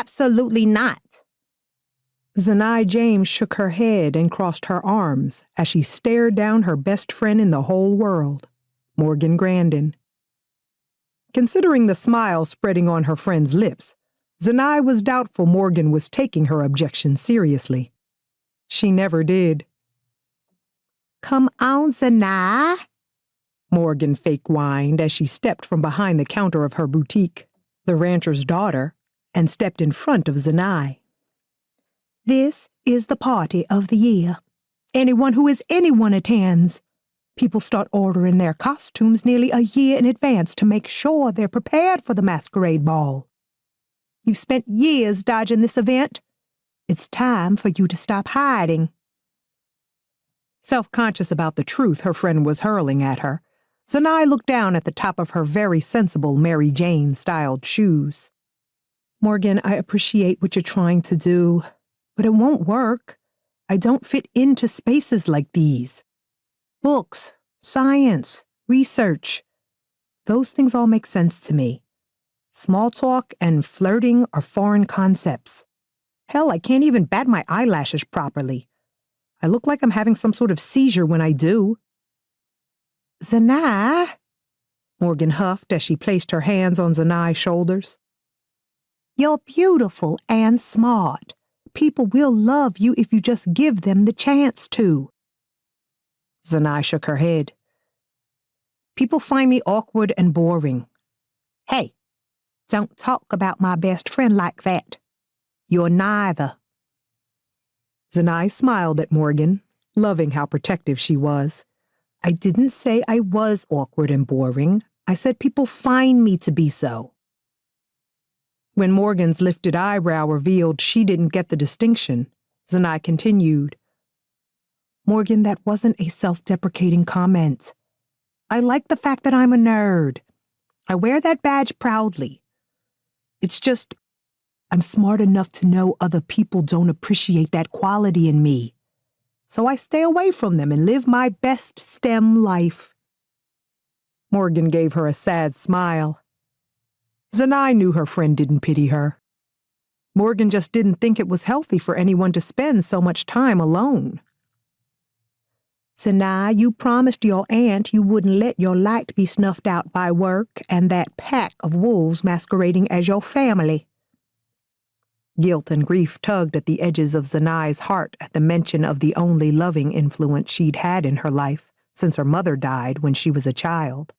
Absolutely not. Zanai James shook her head and crossed her arms as she stared down her best friend in the whole world, Morgan Grandin. Considering the smile spreading on her friend's lips, Zanai was doubtful Morgan was taking her objection seriously. She never did. Come on, Zanai, Morgan fake whined as she stepped from behind the counter of her boutique, the rancher's daughter, and stepped in front of Zanai. This is the party of the year. Anyone who is anyone attends. People start ordering their costumes nearly a year in advance to make sure they're prepared for the masquerade ball. You've spent years dodging this event. It's time for you to stop hiding. Self-conscious about the truth her friend was hurling at her, Zanai looked down at the top of her very sensible Mary Jane-styled shoes. Morgan, I appreciate what you're trying to do, but it won't work. I don't fit into spaces like these. Books, science, research. Those things all make sense to me. Small talk and flirting are foreign concepts. Hell, I can't even bat my eyelashes properly. I look like I'm having some sort of seizure when I do. Zanai, Morgan huffed as she placed her hands on Zanai's shoulders. You're beautiful and smart. People will love you if you just give them the chance to. Zanai shook her head. People find me awkward and boring. Hey, don't talk about my best friend like that. You're neither. Zanai smiled at Morgan, loving how protective she was. I didn't say I was awkward and boring. I said people find me to be so. When Morgan's lifted eyebrow revealed she didn't get the distinction, Zanai continued. Morgan, that wasn't a self-deprecating comment. I like the fact that I'm a nerd. I wear that badge proudly. It's just, I'm smart enough to know other people don't appreciate that quality in me. So I stay away from them and live my best STEM life. Morgan gave her a sad smile. Zanai knew her friend didn't pity her. Morgan just didn't think it was healthy for anyone to spend so much time alone. Zanai, you promised your aunt you wouldn't let your light be snuffed out by work and that pack of wolves masquerading as your family. Guilt and grief tugged at the edges of Zanai's heart at the mention of the only loving influence she'd had in her life since her mother died when she was a child.